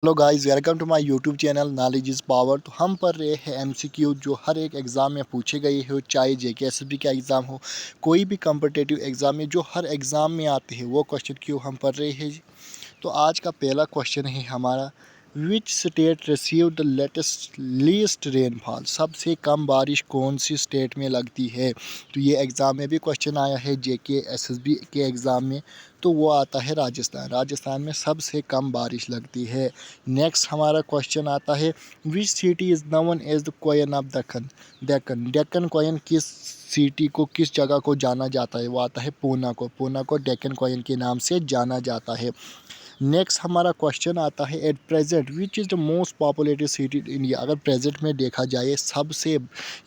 Hello guys, welcome to my YouTube channel knowledge is power. तो हम पढ़ रहे हैं एमसीक्यू जो हर एक एग्ज़ाम में पूछे गए हो, चाहे जेके एसएसबी का एग्ज़ाम हो, कोई भी कम्पिटिटिव एग्ज़ाम में जो हर एग्ज़ाम में आते हैं वो क्वेश्चन क्यों हम पढ़ रहे हैं। तो आज का पहला क्वेश्चन है हमारा, which state receive the latest least rainfall. सबसे कम बारिश कौन सी स्टेट में लगती है। तो ये एग्ज़ाम में भी क्वेश्चन आया है, जेके एसएसबी के एग्ज़ाम में। तो वो आता है राजस्थान। राजस्थान में सबसे कम बारिश लगती है। नेक्स्ट हमारा क्वेश्चन आता है, which city is known as the queen of Deccan. Deccan queen किस सिटी को, किस जगह को जाना जाता है। वो आता है पूना को। पूना को डेक्कन कोयन के नाम से जाना जाता है। नेक्स्ट हमारा क्वेश्चन आता है, at present which is the most populated city in India. अगर प्रेजेंट में देखा जाए सबसे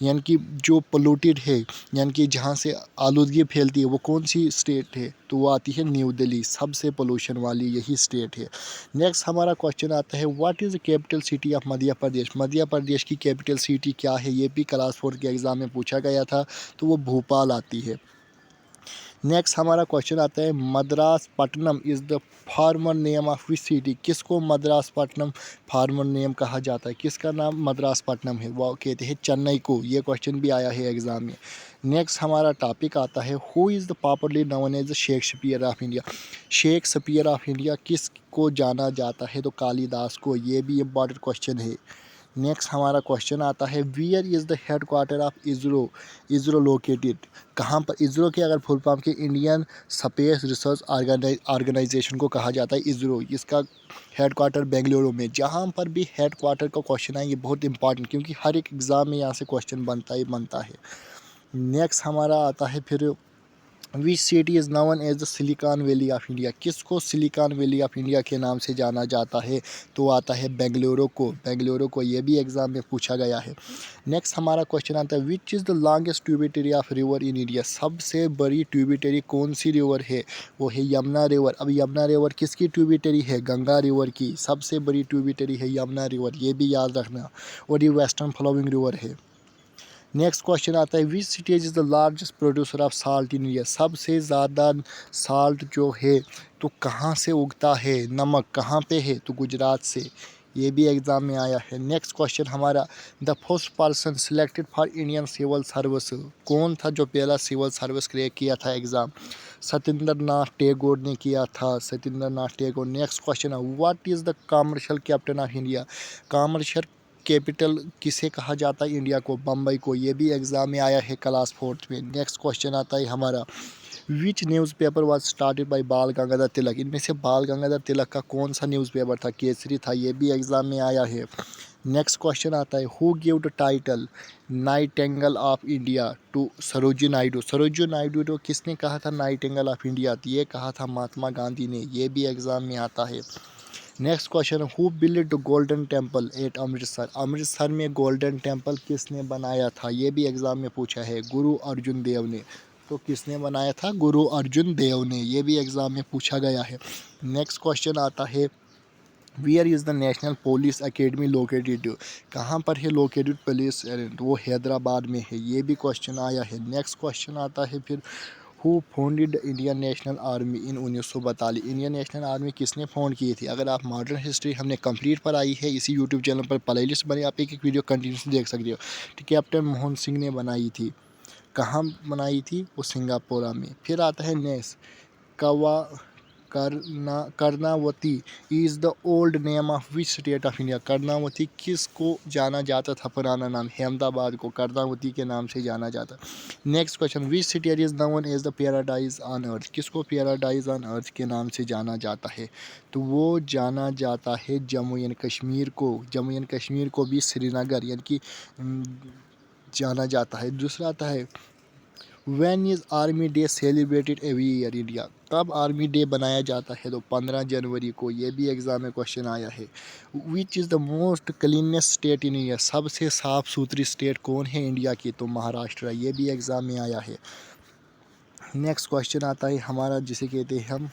यानी कि जो पोल्यूटेड है, यानी कि जहाँ से आलूदगी फैलती है, वो कौन सी स्टेट है। तो वो आती है न्यू दिल्ली। सबसे पोल्यूशन वाली यही स्टेट है। नेक्स्ट हमारा क्वेश्चन आता है, what is the capital city of Madhya Pradesh. Madhya Pradesh की कैपिटल सिटी क्या है। ये भी क्लास 4 के एग्ज़ाम में पूछा गया था। तो वो भोपाल आती है। नेक्स्ट हमारा क्वेश्चन आता है, Madras Pattanam is the farmer name of which city. किसको मद्रास पट्टनम फार्मर नेम कहा जाता है। किसका नाम मद्रास पट्टनम है। वो कहते हैं चेन्नई को। ये क्वेश्चन भी आया है एग्ज़ाम में। नेक्स्ट हमारा टॉपिक आता है, who is the popularly known as the Shakespeare of India. Shakespeare of India किसको जाना जाता है। तो कालिदास को। ये भी इम्पॉर्टेंट क्वेश्चन है। नेक्स्ट हमारा क्वेश्चन आता है, where is the headquarter of ISRO. ISRO located कहाँ पर। इसरो के अगर फुल फॉर्म के इंडियन स्पेस रिसर्च ऑर्गेनाइजेशन को कहा जाता है इसरो। इसका हेड क्वार्टर बेंगलुरु में। जहाँ पर भी हेड क्वार्टर का क्वेश्चन है, ये बहुत इंपॉर्टेंट, क्योंकि हर एक एग्ज़ाम में यहाँ से क्वेश्चन बनता है। नेक्स्ट हमारा आता है फिर, which city is known as the Silicon Valley of India. किसको सिलिकॉन वैली ऑफ इंडिया के नाम से जाना जाता है। तो आता है बेंगलुरु को। बेंगलुरु को। ये भी एग्ज़ाम में पूछा गया है। नेक्स्ट हमारा क्वेश्चन आता है, which is the longest tributary of river in India. सबसे बड़ी ट्यूबिटरी कौन सी रिवर है। वो है यमुना रिवर। अब यमुना रिवर किसकी ट्यूबिटरी है। गंगा रिवर की। सबसे बड़ी ट्यूबिटरी है यमुना रिवर। ये भी याद रखना। और ये वेस्टर्न फ्लोइंग रिवर है। नेक्स्ट क्वेश्चन आता है, which state is the largest producer of salt in India. सबसे ज़्यादा साल्ट जो है तो कहाँ से उगता है। नमक कहाँ पे है। तो गुजरात से। ये भी एग्ज़ाम में आया है। नेक्स्ट क्वेश्चन हमारा, the first person selected for Indian civil service. कौन था जो पहला सिविल सर्विस क्रैक किया था एग्ज़ाम। सत्येंद्र नाथ टैगोर ने किया था। सत्येंद्र नाथ टैगोर। नेक्स्ट क्वेश्चन है, what is the commercial capital of India. Commercial capital किसे कहा जाता है इंडिया को। बम्बई को। ये भी एग्ज़ाम में आया है क्लास 4 में। नेक्स्ट क्वेश्चन आता है हमारा, विच न्यूज़पेपर वाज स्टार्टेड बाय बाल गंगाधर तिलक। इनमें से बाल गंगाधर तिलक का कौन सा न्यूज़पेपर था। केसरी था। ये भी एग्ज़ाम में आया है। नेक्स्ट क्वेश्चन आता है, who give the title nightingale of India to Sarojini Naidu. Sarojini Naidu को किसने कहा था नाइटिंगेल ऑफ इंडिया। तो ये कहा था महात्मा गांधी ने। ये भी एग्ज़ाम में आता है। Next question, who build the golden temple at Amritsar. Amritsar में गोल्डन टेम्पल किसने बनाया था। ये भी एग्ज़ाम में पूछा है। गुरु अर्जुन देव ने। तो किसने बनाया था। गुरु अर्जुन देव ने। ये भी एग्ज़ाम में पूछा गया है। नेक्स्ट क्वेश्चन आता है, where is the national police academy located. कहाँ पर है लोकेटेड पुलिस। वो हैदराबाद में है। ये भी क्वेश्चन आया है। नेक्स्ट क्वेश्चन आता है फिर, who founded Indian national army in 1942। Indian national army किसने फाउंड की थी। अगर आप मॉडर्न हिस्ट्री हमने कंप्लीट पर आई है, इसी यूट्यूब चैनल पर प्ले लिस्ट बनी, आप एक एक वीडियो कंटिन्यूसली देख सकते हो। तो कैप्टन मोहन सिंह ने बनाई थी। कहाँ बनाई थी। वो सिंगापुर में। फिर आता है नेक्स्ट, कवा Karnavati is the old name of which state of India. Karnavati किसको जाना जाता था पुराना नाम। अहमदाबाद को कर्नावती के नाम से जाना जाता। Next question, which city is known as the paradise on earth. किसको पैराडाइज ऑन अर्थ के नाम से जाना जाता है। तो वो जाना जाता है जम्मू एंड कश्मीर को। जम्मू एंड कश्मीर को भी श्रीनगर यानी कि जाना जाता है। दूसरा आता है, when is army day celebrated every year India. कब आर्मी डे बनाया जाता है। तो 15 जनवरी को। ये भी एग्ज़ाम में क्वेश्चन आया है। Which is the most cleanest state in India. सबसे साफ़ सुथरी स्टेट कौन है इंडिया की। तो महाराष्ट्र। ये भी एग्ज़ाम में आया है। नेक्स्ट क्वेश्चन आता है हमारा, जिसे कहते हैं हम।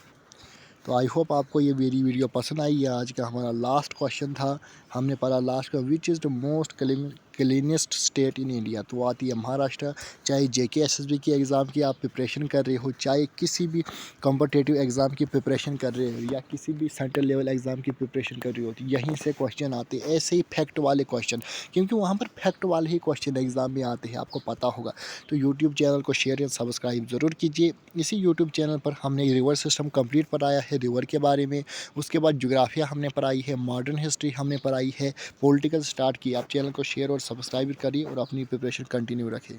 तो आई होप आपको ये मेरी वीडियो पसंद आई है। आज का हमारा लास्ट क्वेश्चन था। हमने पढ़ा लास्ट का, विच is the most cleanest state in India, तो आती है महाराष्ट्र। चाहे JK SSB की एग्ज़ाम की आप प्रिपरेशन कर रहे हो, चाहे किसी भी कॉम्पिटिटिव एग्ज़ाम की प्रिपरेशन कर रहे हो, या किसी भी सेंट्रल लेवल एग्ज़ाम की प्रिपरेशन कर रही हो, तो यहीं से क्वेश्चन आते हैं, ऐसे ही फैक्ट वाले क्वेश्चन, क्योंकि वहाँ पर फैक्ट वाले ही क्वेश्चन एग्ज़ाम में आते हैं, आपको पता होगा। तो यूट्यूब चैनल को शेयर एंड सब्सक्राइब ज़रूर कीजिए। इसी यूट्यूब चैनल पर हमने रिवर सिस्टम कंप्लीट पढ़ाया है, रिवर के बारे में। उसके बाद जोग्राफिया हमने पढ़ाई है, मॉडर्न हिस्ट्री हमने पढ़ाई है, पॉलिटिकल स्टार्ट की। आप चैनल को शेयर और सब्सक्राइब करिए और अपनी प्रिपरेशन कंटिन्यू रखें।